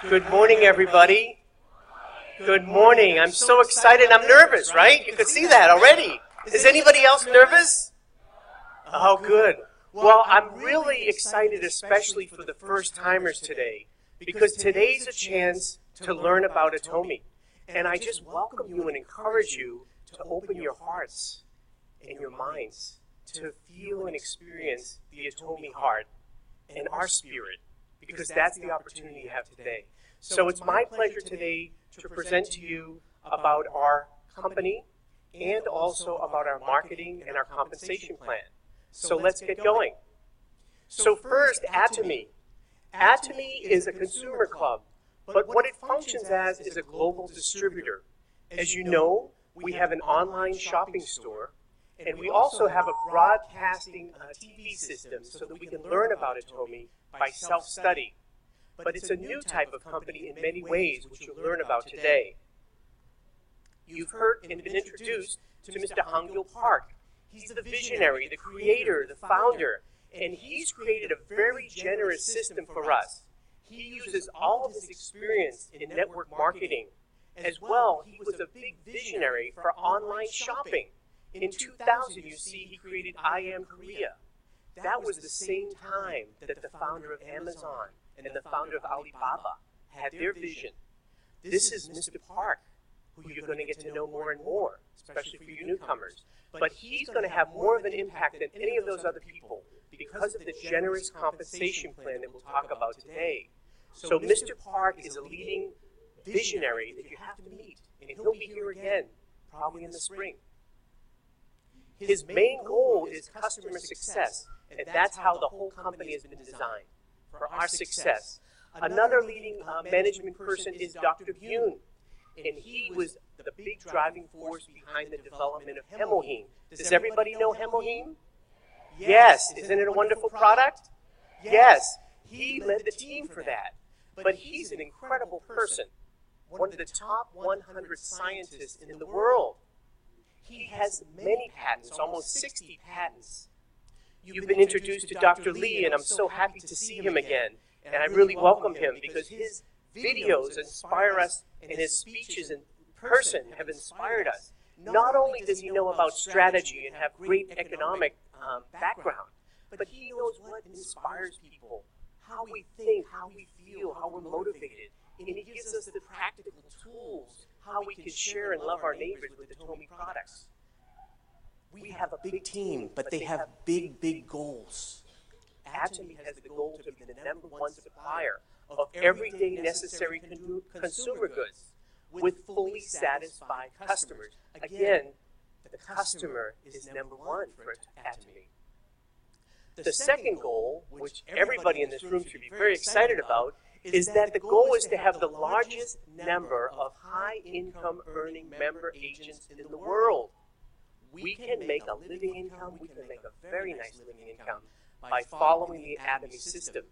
Good morning, everybody. Good morning. I'm so excited. I'm nervous, right? You could see that already. Is anybody else nervous? Oh, good. Well, I'm really excited, especially for the first-timers today, because today's a chance to learn about Atomy. And I just welcome you and encourage you to open your hearts and your minds to feel and experience the Atomy heart and our spirit, because that's the opportunity you have today. So it's my pleasure today to present to you about our company and also about our marketing and our compensation plan. So let's get going. So first, Atomy. Atomy is a consumer club, but what it functions as is a global distributor. As you know, we have an online shopping store, and we also have a broadcasting TV system so that we can learn about Atomy by self-study. But it's a new type of company in many ways, which you'll learn about today. You've heard and been introduced to Mr. Hangil Park. He's the visionary, the creator, the founder, and he's created a very generous system for us. He uses all of his experience in network marketing. As well, he was a big visionary for online shopping. In 2000, you see, he created I Am Korea. That was the same time that the founder of Amazon and the founder of Alibaba had their vision. This is Mr. Park, who you're going to get to know more and more, especially for you newcomers. But he's going to have more of an impact than any of those other people because of the generous compensation plan that we'll talk about today. So Mr. Park is a leading visionary that you have to meet, and he'll be here again, probably in the spring. His main goal is customer success, and that's how the whole company has been designed, for our success. Another leading management person is Dr. Yoon, and he was the big driving force behind the development of Hemohim. Does everybody know Hemohim? Yes. Isn't it a wonderful product? Yes. He led the team for that. But he's an incredible person, one of the top 100 scientists in the world. He has many patents, almost 60 patents. You've been introduced to Dr. Lee, and I'm so happy to see him again. And I really welcome him because his videos inspire us, and his speeches in person have inspired us. Not only does he know about strategy and have great economic background, but he knows what inspires people, how we think, how we feel, how we're motivated. And he gives us the practical tools, how we can share and love our neighbors with the Atomy products. We have a big team, but they have big, big goals. Atomy has the goal to be the #1 supplier of everyday necessary consumer goods with fully satisfied customers. Again, the customer is #1 for Atomy. The second goal, which everybody in this room should be very excited about, is that the goal is to have the largest number of high-income earning member agents in the world. We can make a living income, we can make a very nice living income by following the Atomy system.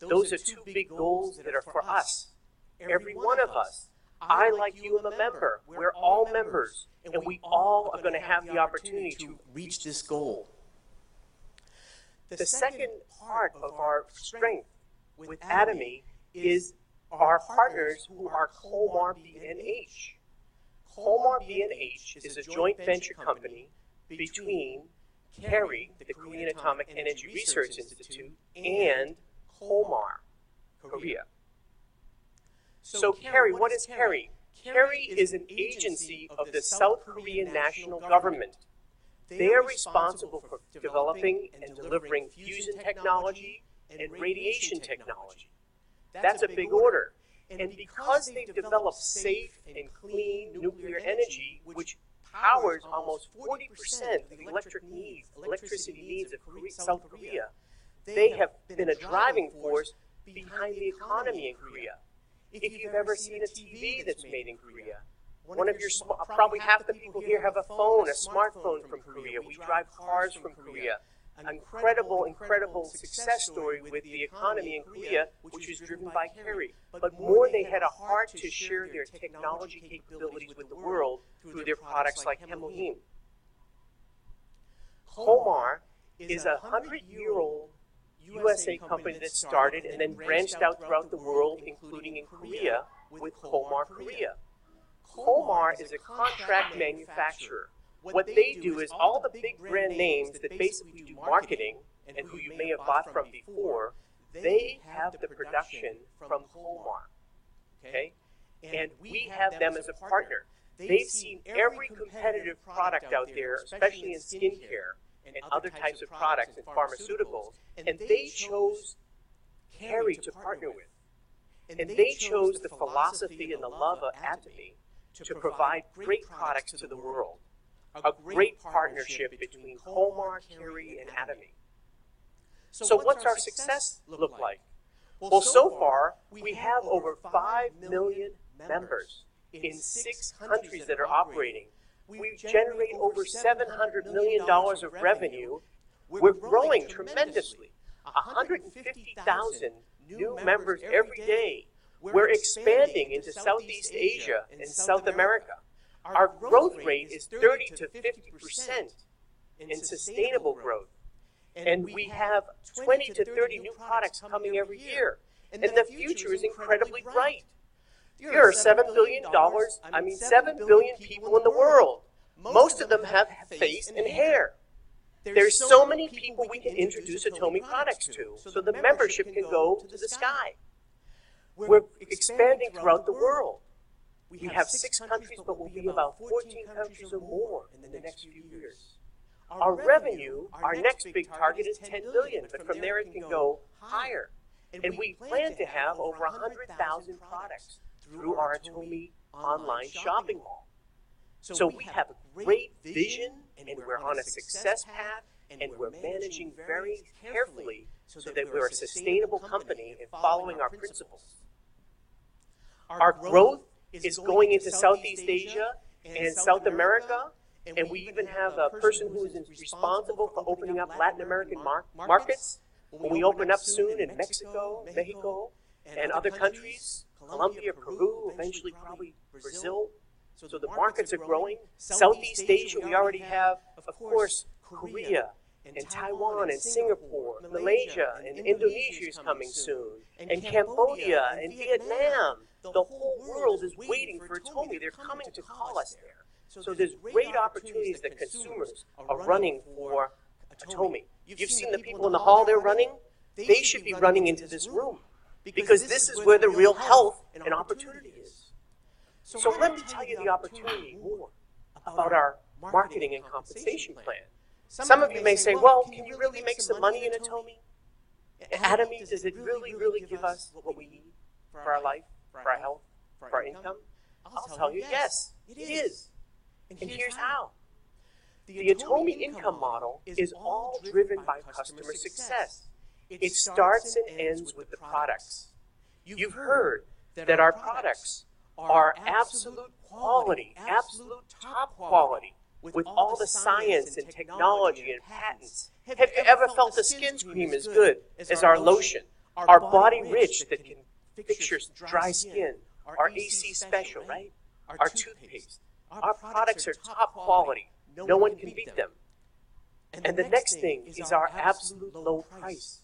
Those are two big goals that are for us, every one of us. I, like you, am a member. We're all members, and we all are going to have the opportunity to reach this goal. The second part of our strength with Atomy is our partners who are Kolmar B&H. Kolmar B&H is a joint venture company between KERI, the Korean Atomic Energy Research Institute, and Kolmar, Korea. So KERI, what is KERI? KERI is an agency of the South Korean national government. They are responsible for developing and delivering fusion technology and radiation technology. That's a big order. And because they've developed safe and clean nuclear energy, which powers almost 40% of the electricity needs of South Korea, they have been a driving force behind the economy in Korea. If you've ever seen a TV that's made in Korea, probably half the people here have a phone, a smartphone from Korea. We drive cars from Korea. An incredible, incredible success story with the economy in Korea, which was driven by KERI. But more, they had a heart to share their technology capabilities with the world through their products like Hemohim. Kolmar is a 100-year-old USA company that started and then branched out throughout the world, including in Korea, with Komar Korea. Komar is a contract manufacturer. What they do is all the big brand names that basically do marketing and who you may have bought from before, they have the production from Komar, okay? And we have them as a partner. They've seen every competitive product out there, especially in skincare and other types of products and pharmaceuticals, and they chose Carrie to partner with. And they chose the philosophy and the love of Atomy to provide great products to the world. A great partnership between Komar, Carrie, and Atomy. So what's our success look like? Well, so far, we have over 5 million members in 6 countries that are operating. We generate over $700 million of revenue. We're growing tremendously. 150,000 new members every day. We're expanding into Southeast Asia and South America. Our growth rate is 30 to 50% in sustainable growth. And we have 20 to 30 new products coming every year. And the future is incredibly bright. There are $7 billion people in the world. Most of them have face and hair. There's so many people we can introduce Atomy products to, so the membership can go to the sky. We're expanding throughout the world. We have 6 countries, but we'll be about 14 countries or more in the next few years. Our revenue, our next big target is $10 billion, but from there it can go higher. And we plan to have over 100,000 products through our Atomy online shopping mall. So we have a great vision, and we're on a success path, and we're managing very carefully so that we're a sustainable company and following our principles. Our growth is going into Southeast Asia and South America, and we even have a person who is responsible for opening up Latin American markets. When we open up soon in Mexico, and other countries, Colombia, Peru, eventually probably Brazil. So the markets are growing. Southeast Asia, we already have, of course, Korea, and Taiwan, and Singapore, Malaysia, and Indonesia is coming soon, and Cambodia, and Vietnam. The whole world is waiting for Atomy. They're coming to call us there. So there's great opportunities that consumers are running for Atomy. You've seen the people in the hall they're running? They should be running into this room, because this is where the real health and opportunity is. So let me tell you the opportunity more about our marketing and compensation plan. Some of you may say, well, can you really make some money in Atomy? Atomy, does it really give us what we need for our life, for our health, for our income? I'll tell you, yes, it is. And here's how. The Atomy income model is all driven by customer success. It starts and ends with the products. You've heard that our products are absolute quality, absolute top quality, with all the science and technology and patents. Have you ever felt a skin cream as good as our lotion? Our Body Rich that can fix your dry skin. Our AC Special, right? Our toothpaste. Our products are top quality. No one can beat them. And the next thing is our absolute low price.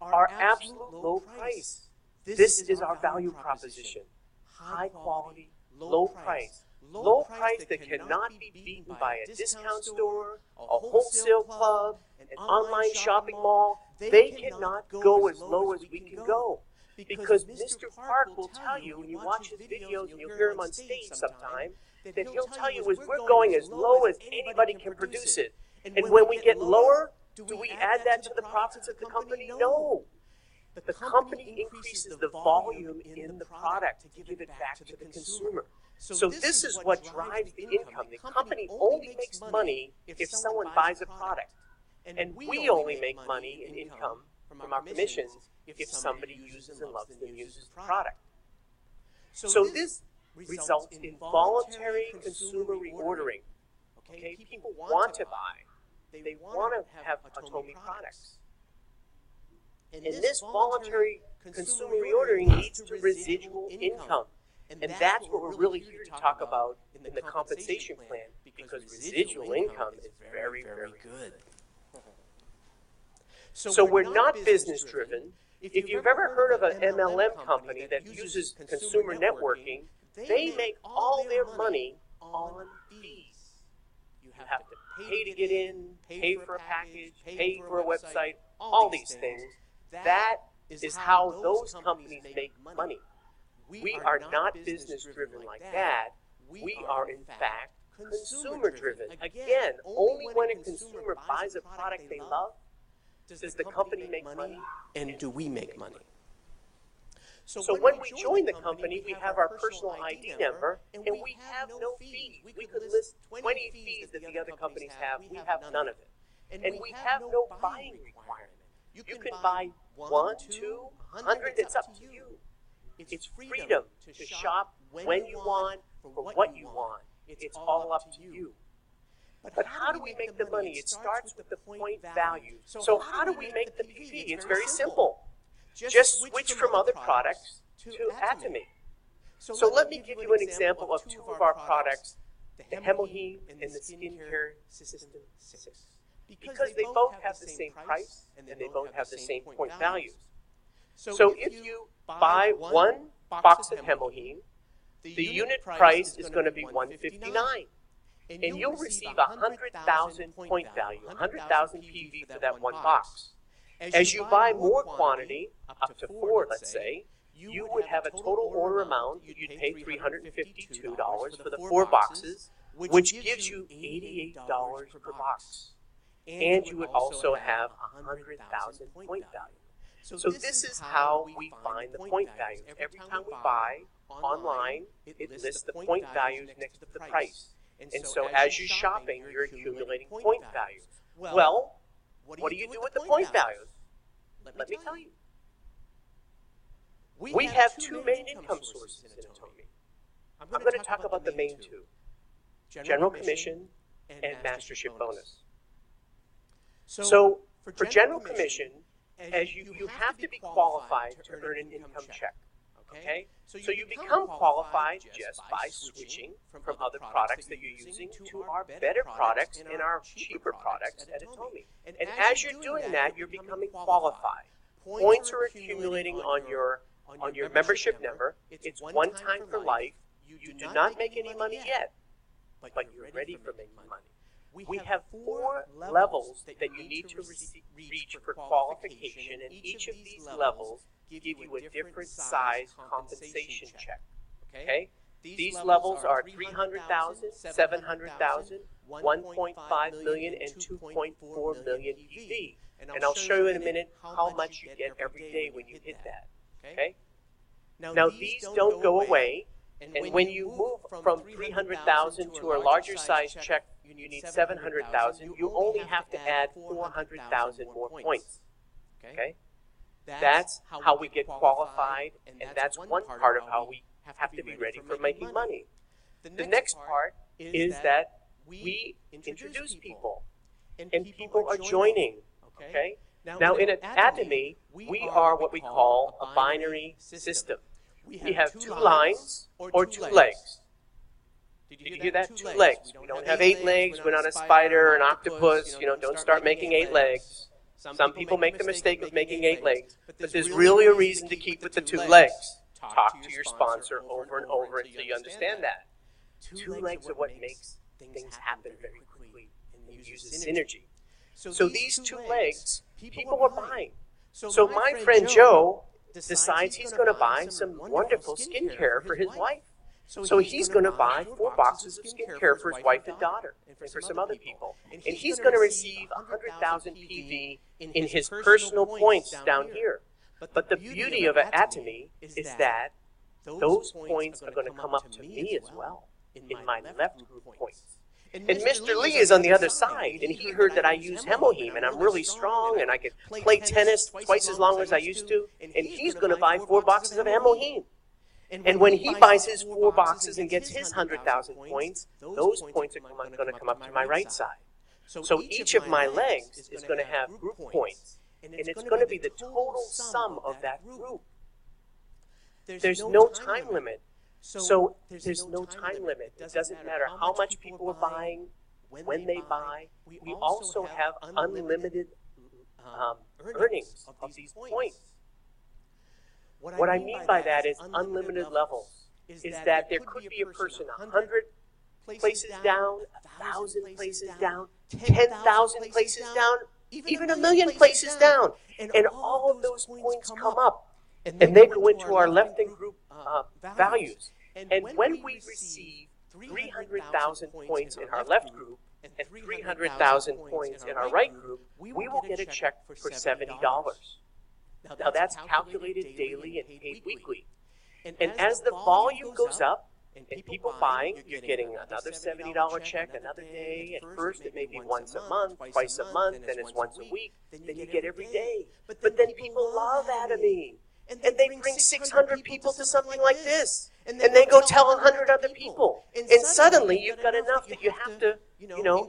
Our absolute low price. This is our value proposition. High quality, low price. Low price that cannot be beaten by a discount store, a wholesale club, an online shopping mall. They cannot go as low as we can go. Because Mr. Park will tell you, when you watch his videos and you'll hear him on stage sometime, that he'll tell you is we're going as low as anybody can produce it. And when we get lower, do we add that to the profits of the company? No. The company increases the volume in the product to give it back to the consumer. So this is what drives the income. The company only makes money if someone buys a product. And we only make money in income from our commissions if somebody uses and loves and uses the product. So this results in voluntary consumer reordering. Okay, people want to buy. They want to have Atomy products. And this voluntary consumer reordering leads to residual income. And that's what we're really here to talk about in the compensation plan, because residual income is very, very good. So we're not business driven. If you've ever heard of an MLM company that uses consumer networking, they make all their money on fees. You have to pay to get in, pay for a package, pay for a website, all these things. That is how those companies make money. We are not business driven like that. We are, in fact, consumer driven. Again, only when a consumer buys a product they love does the company make money, and do we make money. So when we join the company, we have our personal ID number, and we have no fees. We could list 20 fees that the other companies have. We have none of it. And we have no buying requirement. You can buy 1, 2, 100, it's up to you. It's freedom to shop when you want, for what you want. It's all up to you. But how do we make the money? It starts with the point value. So how do we make the PV? It's very simple. Just switch from other products to Atomy. So let me give you an example of two of our products, the Hemoheme and the Skincare System 6. Because they both have the same price and they both have the same point values. So if you buy one box of Hemoheme, the unit price is going to be $159. And you'll receive 100,000 point value, 100,000 PV for that one box. As you buy more quantity, up to 4, let's say, you would have a total order amount. You'd pay $352 for the 4 boxes, which gives you $88 per box. And you would also have 100,000 point value. So this is how we find the point values. Every time we buy online, it lists the point values next to the price. And so as you're shopping, you're accumulating point values. Well, what do you do with the point values? Let me tell you. We have 2 main income sources in Atomy. I'm going to talk about the main 2. General commission and mastership bonus. So for general commission, as you have to be qualified to earn an income check. Okay? So you become qualified just by switching from other products that you're using to our better products and our cheaper products at Atomy. And as you're doing that, you're becoming qualified. Points are accumulating on your membership number. It's one time for life. You do not make any money yet, but you're ready for making money. We have 4 levels that you need to reach for qualification, and each of these levels give you a different size compensation check. Okay? These levels are $300,000, $700,000, $1.5 million, and $2.4 million PV. And I'll show you in a minute how much you get every day when you hit that. Okay? Now these don't go away, and when you move from $300,000 to a larger size check, you need $700,000. You only have to add $400,000 more points. Okay? That's how we get qualified, and that's one part of how we have to be ready for making money. The next part is that we introduce people, and people are joining. Okay? Now in Atomy, we are what we call a binary system. We have 2 lines or 2 legs. Did you hear that? 2 legs. We don't have 8 legs. We're not a spider or an octopus. Don't start making 8 legs. Some people make the mistake of making 8 legs. But there's really a reason to keep with the 2 legs. Talk to your sponsor over and over until you understand that. 2 legs are what makes things happen very quickly and uses synergy. So these 2 legs, people are buying. So my friend Joe decides he's going to buy some wonderful skincare for his wife. So he's going to buy 4 boxes of skincare for his wife and daughter and for some other people. And he's going to receive 100,000 PV in his personal points down here. But the beauty of Atomy is that those points are going to come up to me as well in my left group points. And Mr. Lee is on the other side, and he heard that I use Hemoheme, and I'm really strong, and I could play tennis twice as long as I used to, and he's going to buy 4 boxes of Hemoheme. And when he buys his 4 boxes and gets his 100,000 points, those points are going to come up to my right side. So each of my legs is going to have group points, and it's going to be the total sum of that group. There's no time limit. So there's no time limit. It doesn't matter how much people are buying, when they buy. We also have unlimited earnings of these points. What I mean by that is unlimited levels, is that there could be a person 100 places down, 1,000 places down, 10,000 places down, even 1,000,000 places down. And all of those points come up, and they go into our left-hand group values. And when we receive 300,000 points in our left group and 300,000 points in our right group, we will get a check for $70. Now that's calculated daily and paid weekly. And as the volume goes up, and people buying, you're getting another $70 check another day. At first, it may be once a month, twice a month, then it's once a week. Then you get every day. But then people love Atomy. And they bring 600 people to something like this. And they go tell 100 other people. And suddenly, you've got enough that you have to,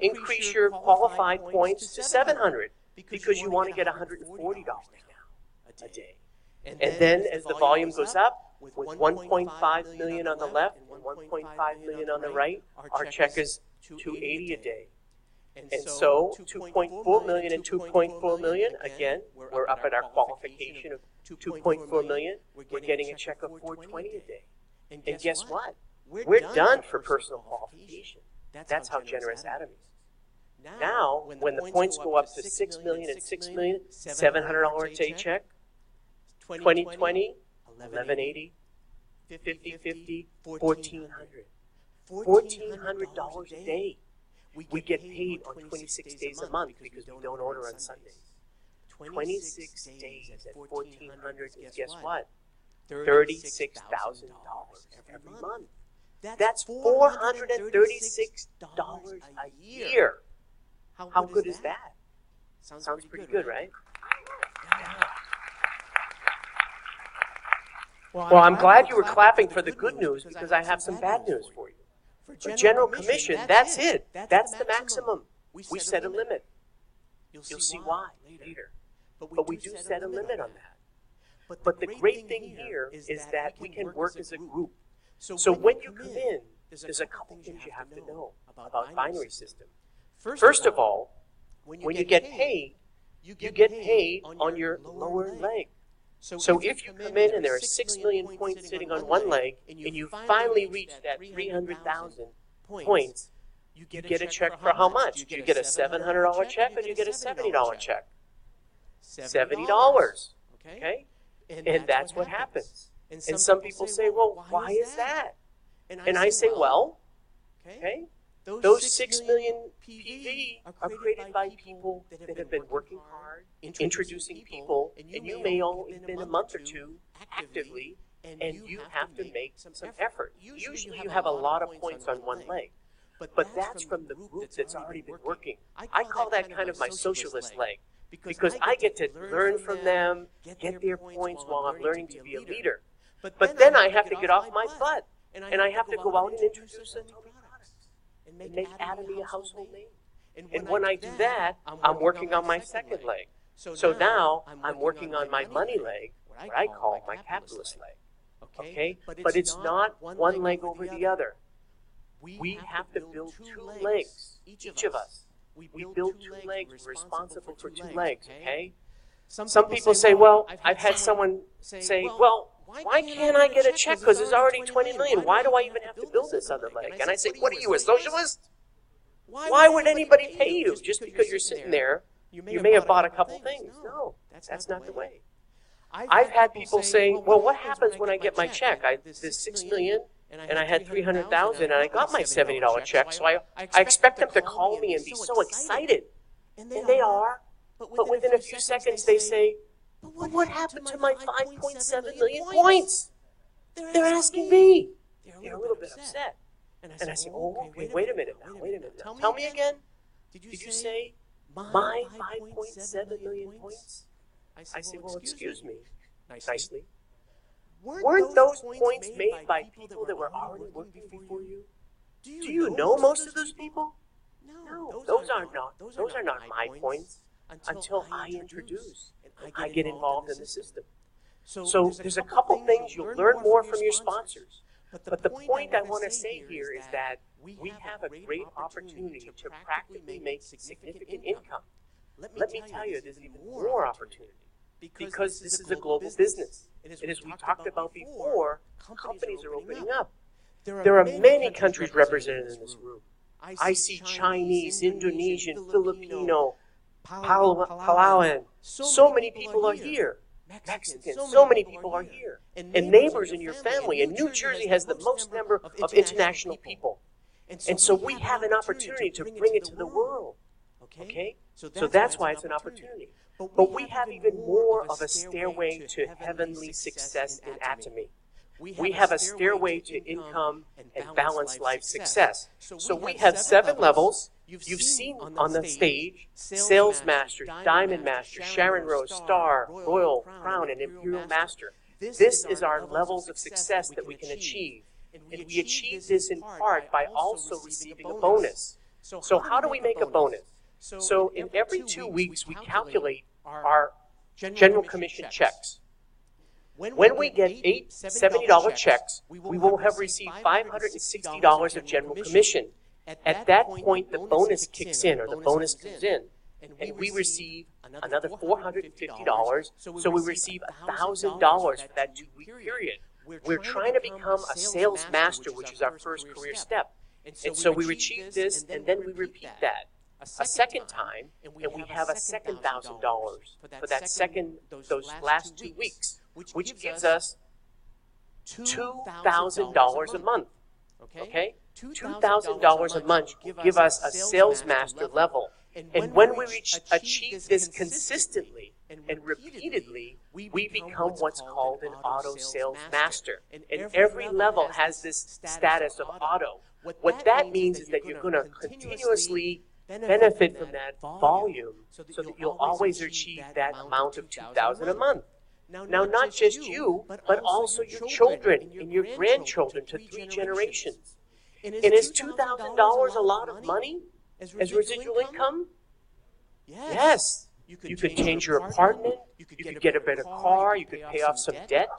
increase your qualified points to 700 because you want to get $140 now a day. And then as the volume goes up, with 1.5 million on the left and 1.5 million on the right, our check is $280 a day. And so 2.4 million and 2.4 million, again, we're up at our qualification of 2.4 million. We're getting a check of $420 a day. And guess what? We're done for personal qualification. That's how generous Atomy is. Now, when the points go up to 6 million and 6 million, $700 a day check, 2020, 1180, 5050, $1,400. $1,400 a day. We get paid on 26 days a month because we don't order on Sundays. 26 days at $1,400 is, guess what? $36,000 every month. That's $436 a year. How good is that? Sounds pretty good, right? Well, I'm glad you were clapping for the good news because I have some bad news for you. For General Commission, that's it. That's the maximum. We set a limit. You'll see why later. But we do set a limit on that. But the great thing here is that we can work as a group. So when you come in, there's a couple things you have to know about binary system. First of all, when you get paid, you get paid on your lower leg. So if you come in and there are 6 million points sitting on one leg, and you finally reach that 300,000 points, you get a check for how much? Do you get a $700 check or do you get a $70 check? $70. Okay? And that's what happens. And some people say, well, why is that? And I say, well, okay, those 6 million PV are created by people that have been working hard, introducing people, and you may only have been a month or two actively, and you have to make some effort. Usually you have a lot of points on one leg, but that's from the group that's already been working. I call that kind of my socialist leg, because I get to learn from them, get their points while I'm learning to be a leader. But then I have to get off my butt, and I have to go out and introduce Atomy products and make Atomy a household name. And when I do that, I'm working on my second leg. So now I'm working on my money leg, what I call my capitalist leg. Okay? But it's not one leg over the other. We have to build two legs, each of us. We build two legs. We're responsible for two legs, okay? Some people say, well, I've had someone say, well, why can't I get a check? Because there's already 20 million. Why do I even have to build this other leg? And I say, what are you, a socialist? Why would anybody pay you just because you're sitting there? You may have bought a couple things. No, that's not the way. I've had people say, well, what happens when I get my check? There's 6 million, and I had 300,000, and I got my $70 check. So I expect them to call me and be so excited. And they are. But within a few seconds, they say, but what happened to my 5.7 million points? They're asking me. They're a little bit upset. And I say, oh, okay, wait a minute now, Tell me again. Did you say my 5.7 million points? I say, well, excuse me, nicely. Weren't those points made by people that were already working before you? Do you know most of those people? No, those are not my points until I introduce and I get involved in the system. So there's a couple things you'll learn more from your sponsors. But the point I want to say here is that we have a great opportunity to practically make significant income. let me tell you, there's even more opportunity. Because this is a global business. And as we talked about before, companies are opening up. There are many countries represented in this room. I see Chinese, Indonesian, Filipino, Palauan. So many people are here. Mexicans, so many people are here. And neighbors in your family. And New Jersey has the most number of international people. And so we have an opportunity to bring it to the world. Okay? So that's why it's an opportunity. But we have even more of a stairway to heavenly success in Atomy. We have a stairway to income and balanced life success. So we have 7 levels. You've seen on the stage, Sales Master, Diamond Master, Sharon Rose, Star, Royal, Crown, and Imperial Master. This is our levels of success that we can achieve. And we achieve this in part by also receiving a bonus. So how do we make a bonus? So in every 2 weeks, we calculate our general commission checks. When we get 8 $70 checks, we will have received $560 of general commission. At that point, the bonus kicks in, or the bonus comes in, and we receive another $450, so we receive $1,000 for that 2-week period. We're trying to become a sales master, which is our first career step. And so we achieve this, and then we repeat that a second time, and we have a second $1,000 for those last 2 weeks, which gives us $2,000 a month. Okay? $2,000 a month will give us a sales master level. And when we achieve this consistently and repeatedly, we become what's called an auto sales master. And every level has this status of auto. What that means is that you're going to continuously benefit from that volume so that you'll always achieve that amount of $2,000 a month. Now, not just you, but also your children and your grandchildren to 3 generations. And is $2,000 a lot of money as residual income? Yes. You could change your apartment, you could get a better car, you could pay off some debt.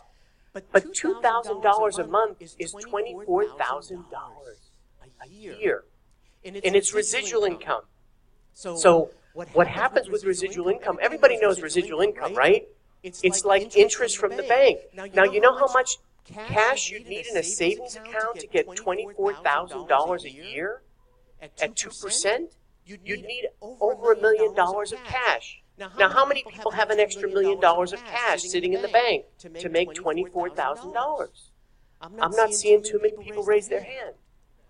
But $2,000 a month is $24,000 a year. And it's residual income. So what happens with residual income, everybody knows residual income, right? It's like interest from the bank. Now, you know how much cash you'd need in a savings account to get $24,000 a year at 2%? You'd need over $1 million of cash. Now, how many people have an extra $1 million of cash sitting in the bank to make $24,000? I'm not seeing too many people raise their hand.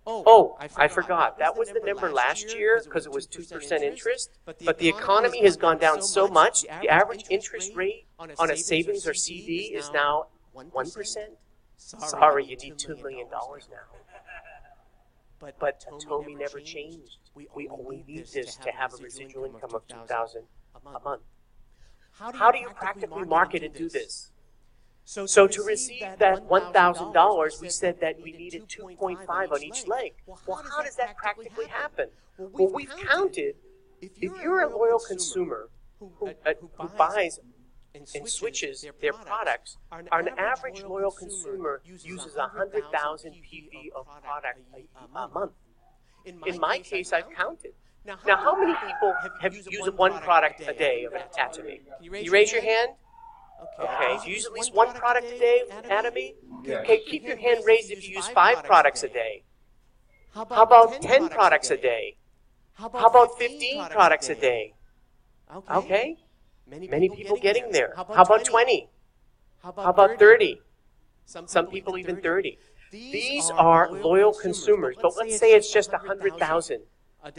Oh, I forgot. That was the number last year because it was 2% interest. But the economy has gone down so much, the average interest rate on a savings or CD is now 1%. Sorry, you need $2 million now. But Atomy never changed. We only need this to have a residual income of $2,000 a month. How do you practically market and do this? So to receive that $1,000, we said that we needed 2.5 on each leg. Well, how does that practically happen? Well, we've counted, if you're a loyal consumer who buys and switches their products, an average loyal consumer uses 100,000 PV of product a month. In my case, I've counted. Now, how many people have used 1 product a day of Atomy? Can you raise your hand? Okay, do you use at least 1 product a day of Atomy? Okay, keep your hand raised if you use 5 products a day. How about 10 products a day? How about 15 products a day? Okay, many people getting there. How about 20? How about 30? Some people even 30. These are loyal consumers, but let's say it's just 100,000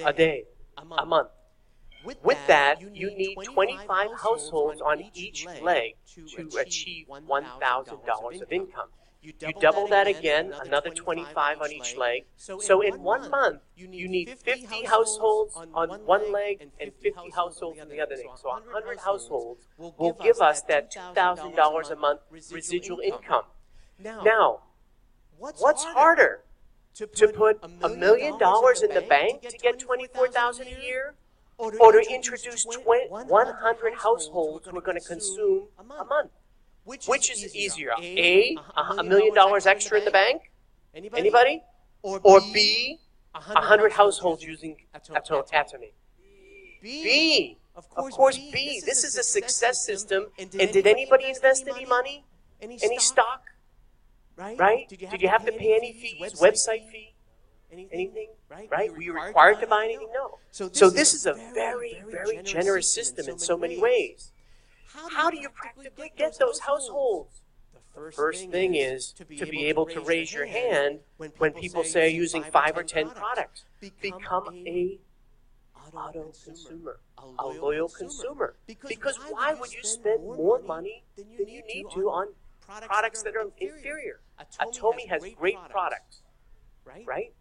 a day, a month. With that, you need 25 households on each leg to achieve $1,000 of income. You double that again, another 25 on each leg. So in 1 month, you need 50 households on one leg and 50 households on the other leg. So 100 households will give us that $2,000 a month residual income. Now, what's harder? To put $1 million in the bank to get $24,000 a year? Or to introduce 100 households who are going to consume a month? Which is easier? A, $1 million extra in the bank? Anybody? Or B, 100 households using Atomy? B, Of course, B, this is a success system. And did anybody invest any money? Any stock? Right? Did you have to pay any fees? Website fee? Anything? Right? Were you required to buy anything? No. So this is a very, very generous system in so many ways. How do you practically get those households? The first thing is to be able to raise your hand when people say using 5 or 10 products. Become a auto consumer, a loyal consumer. Because why would you spend more money than you need to on products that are inferior? Atomy has great products, right?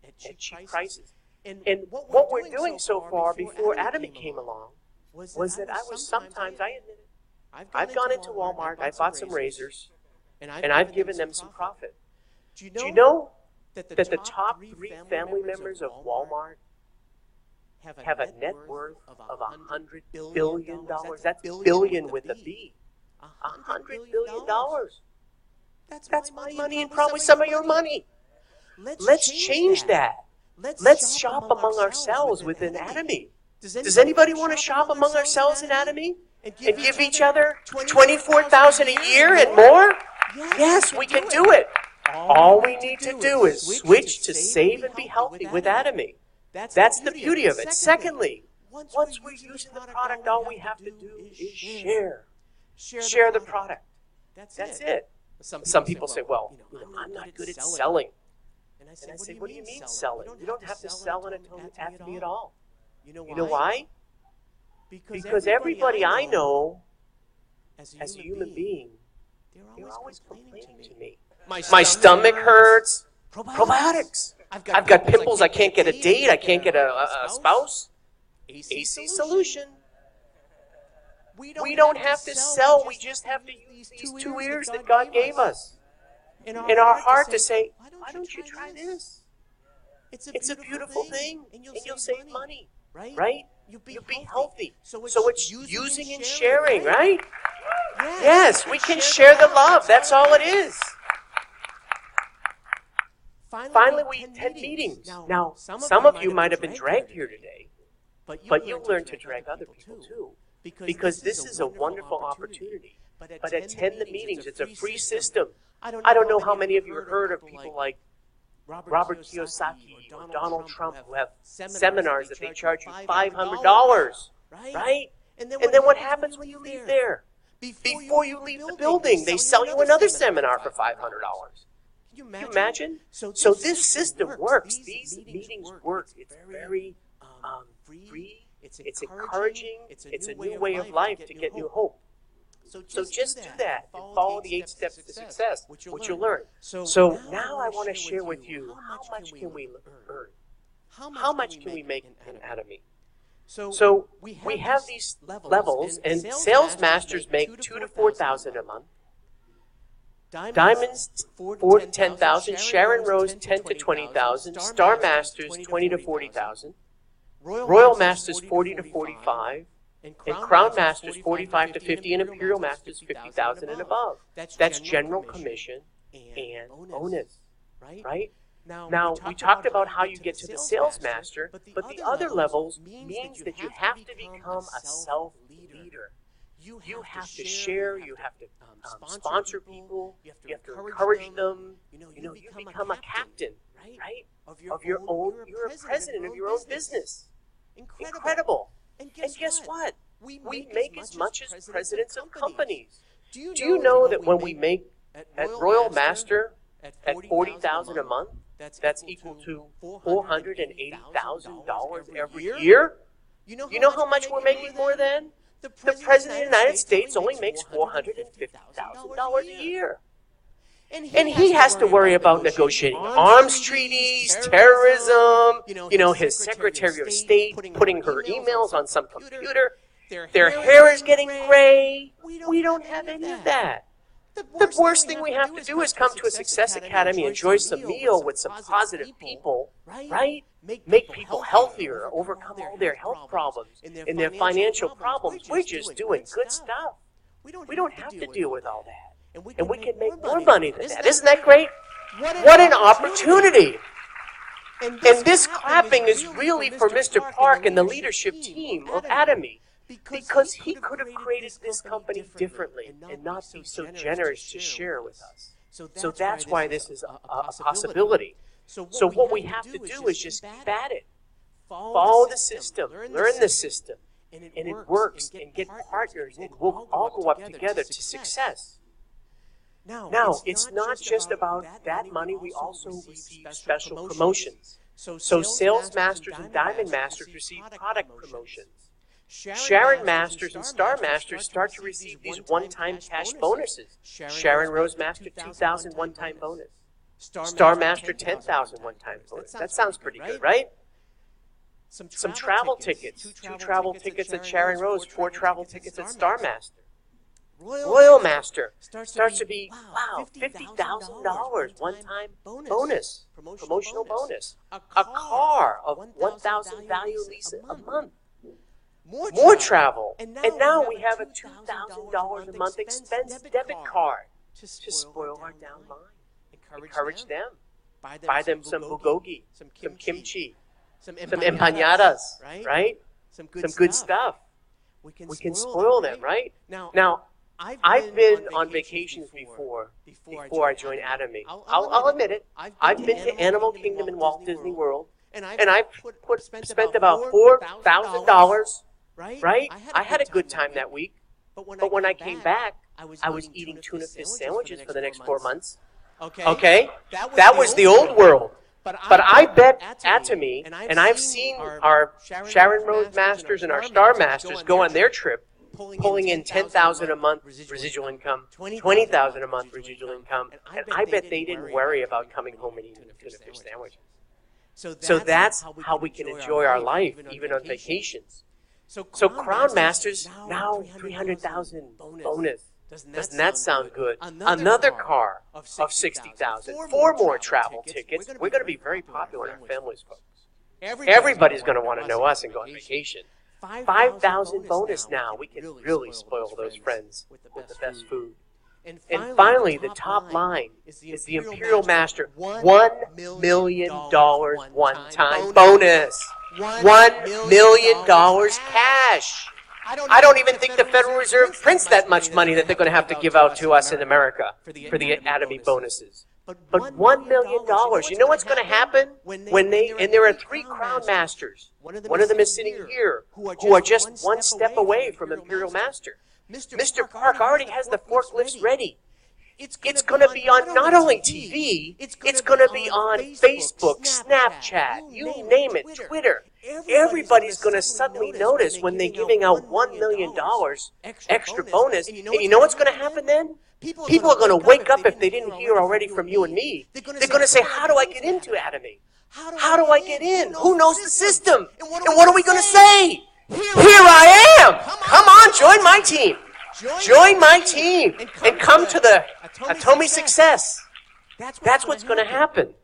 At cheap prices. And what we're doing so far before Atomy came along was that I admit it, I've gone into Walmart, I bought some razors, and I've given them some profit. Do you know that the top 3 family members of Walmart have a net worth of $100 billion? That's billion with a B. $100 billion. That's my money and probably some of your money. Let's change that. Let's shop among ourselves within Atomy. Does anybody want to shop among ourselves in Atomy? And give each other $24,000 a year and more? Yes, we can do it. All we need to do is switch to save and be healthy with Atomy. That's the beauty of it. Secondly, once we're using the product, all we have to do is share. Share the product. That's it. Some people say, well, I'm not good at selling. And I say, what do you mean selling? You don't have to sell in Atomy at all. You know why? Because everybody I know, as a human being, they're always complaining to me. My stomach hurts. Probiotics. I've got pimples. I can't get a date. I can't get a spouse. AC solution. We don't have to sell. We just have to use these 2 ears that God gave us in our heart to say, why don't you try this? It's a beautiful thing, and you'll save money, right? You'll be healthy. So it's using and sharing, right? Yes, we can share the love. That's all it is. Finally, we attend meetings. Now, some of you might have been dragged here today, but you'll learn to drag other people too, because this is a wonderful opportunity. But attend the meetings. It's a free system. I don't know how many of you have heard of people like Robert Kiyosaki or Donald Trump who have seminars that they charge you $500, right? And then what happens when you leave there? Before you leave the building, they sell you another seminar for $500. Can you imagine? So this system works. These meetings work. It's very free. It's encouraging. It's a new way of life to get new hope. So just do that and follow the 8 steps to success, which you'll learn. So now I want to share with you, how much can we earn? How much can we make in Atomy? So we have these levels, and sales masters make $2,000 to $4,000 a month. Diamonds, $4,000 to $10,000. Sharon Rose, $10,000 to $20,000. Star Masters, $20,000 to $40,000. Royal Masters, $40,000 to $45,000. And Crown Masters, $45,000 to $50,000, and Imperial Masters, $50,000 and above. That's general commission and bonus, right? Now, we talked about how you get to the sales master, but the other levels means that you have to become a self-leader. You have to share, you have to sponsor people, you have to encourage them. You become a captain, right? Of your own, you're a president of your own business. Incredible. And guess what? We make as much as presidents of companies. Do you know that when we make at Royal Master at $40,000 a month, that's equal to $480,000 every year? You know how much we're making more than? The President of the United States only makes $450,000 a year. And he has to worry about negotiating arms treaties, terrorism, his Secretary of State putting her emails on some computer. Their hair is getting gray. We don't have any of that. The worst thing we have to do is come to a Success Academy, enjoy some meal with some positive people, right? Make people healthier, overcome all their health problems and their financial problems. We're just doing good stuff. We don't have to deal with all that. And we can make more money than that. Isn't that great? What an opportunity. And this clapping is really for Mr. Park and the leadership team of Atomy, because he could have created this company differently and not be so generous to share with us. So that's why this is a possibility. So what we have to do is just keep at it. Follow the system, learn the system, and it works, and get partners, and we'll all go up together to success. Now, it's not just about that money. We also receive special promotions. So Sales Masters and Diamond Masters receive product promotions. Sharon Masters and Star Masters start to receive these one-time cash bonuses. Sharon Rose Master, $2,000 one-time bonus. Star Master, $10,000 one-time bonus. That sounds pretty good, right? Some travel tickets. 2 travel tickets at Sharon Rose, 4 travel tickets at Star Master. Royal Master starts to be, wow, $50,000 one-time bonus, promotional bonus. A car of $1,000 value lease a month. More travel. And now we have a $2,000 a month expense debit card to spoil our down line. Encourage them. Buy them some bulgogi, some kimchi, some empanadas, right? Some good stuff. We can spoil them, right? Now, I've been on vacations before I joined Atomy. I'll admit it. I've been to Animal Kingdom and Walt Disney World, and I've spent about $4,000, right? I had a good time that week, but when I came back, I was eating tuna fish sandwiches for the next 4 months. Okay? That was the old world. But I bet Atomy, and I've seen our Sharon Rose Masters and our Star Masters go on their trip, pulling in $10,000 a month residual income, $20,000 a month residual income, and I bet they didn't worry about coming home and eating tuna fish sandwiches. So that's how we can enjoy our life, even on vacations. So Crown Masters, now $300,000 bonus. Doesn't that sound good? Another car of $60,000, 4 more travel tickets. We're going to be very popular in our families, folks. Everybody's going to want to know us and go on vacation. 5,000 bonus now. We can really spoil those friends with the best food. And finally, the top line is the Imperial Master, $1 million one-time bonus. $1 million cash. I don't even think the Federal Reserve prints that much money that they're going to have to give out to us in America for the Atomy bonuses. But $1 million, you know what's going to happen when and there are 3 Crown Masters. One of them is sitting here, who are just one step away from Imperial Master. Mr. Park already has the forklifts ready. It's going to be on not only TV, it's going to be on Facebook, Snapchat, you name it, Twitter. Everybody's going to suddenly notice when they're giving out $1 million extra bonus. And you know what's going to happen then? People are going to wake up if they didn't hear already from you and me. They're going to say, how do I get into Atomy? How do I get in? Who knows the system? And what are we going to say? Here I am! Come on, join my team. Join my team and come to the Atomy success. That's what's going to happen.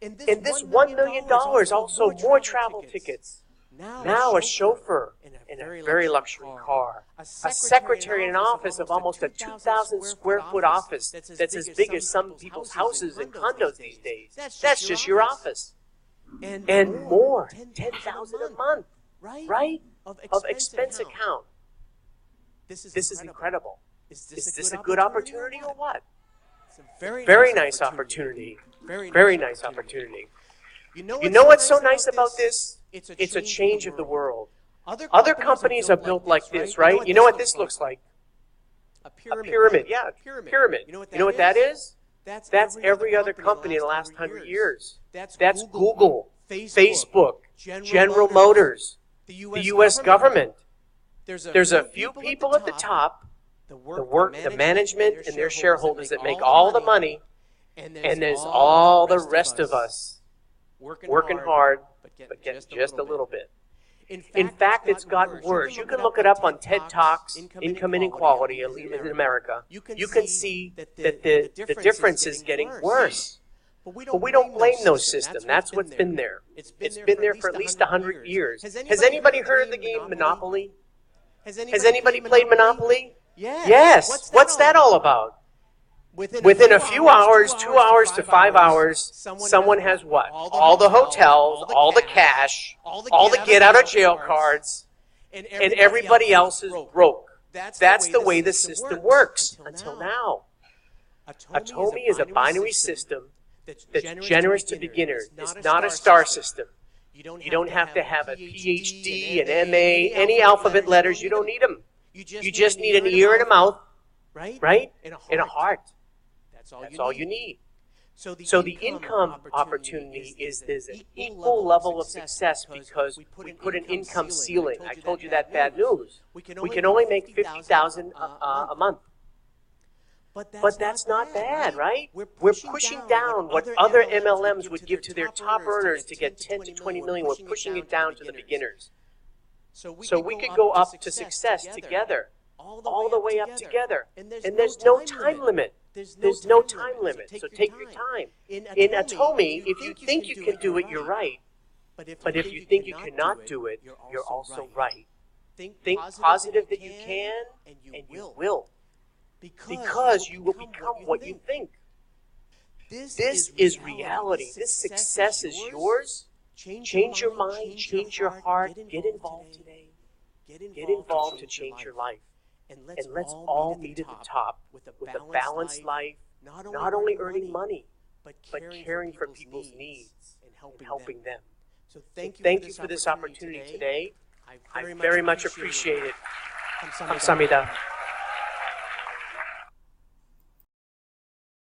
And this $1 million, also more travel tickets. Now a chauffeur in a very luxury car. A secretary in an office of almost a 2,000 square foot office that's as big as some people's houses and condos these days. That's just your office. And more, $10,000 a month, right? Of expense account. This is incredible. Is this a good opportunity or what? It's a very nice opportunity. Very nice opportunity. You know what's so nice about this? It's a change of the world. Other companies are built like this, right? You know what this looks like? A pyramid. Yeah, a pyramid. You know what that is? That's every other company in the last 100 years. That's Google, Facebook, General Motors, the U.S. government. There's a few people at the top, the management and their shareholders that make all the money, and there's all the rest of us working hard, but getting just a little bit. In fact, it's gotten worse. You can look it up on TED Talks, Income Inequality in America. You can see that the difference is getting worse. But we don't blame those systems. That's what's been there. It's been there for at least 100 years. Has anybody heard of the game Monopoly? Has anybody played Monopoly? Yes. What's that all about? Within a few hours, 2 hours to 5 hours, someone has what? All the hotels, all the cash, all the get-out-of-jail cards, and everybody else is broke. That's the way the system works until now. Atomy is a binary system that's generous to beginners. It's not a star system. You don't have to have a PhD, an MA, any alphabet letters. You don't need them. You just need an ear and a mouth, right? And a heart. That's all you need. So the income opportunity is there's an equal level of success because we put an income ceiling. I told you that bad news. We can only make $50,000 a month. But that's not bad, right? We're pushing down what other MLMs would give to their top earners to get 10 to 20 million. We're pushing it down to the beginners. So we could go up to success together, all the way up together. And there's no time limit. There's no time limit. So take your time. In Atomy, if you think you can do it, you're right. But if you think you cannot do it, you're also right. Think positive that you can, and you will. Because you will become what you think. This is reality. This success is yours. Change your mind, change your heart, get involved today. Get involved to change your life. And let's all meet at the top with a balanced life, not only earning money, but caring for people's needs and helping them. So thank you for this opportunity today. I very much appreciate it. 감사합니다.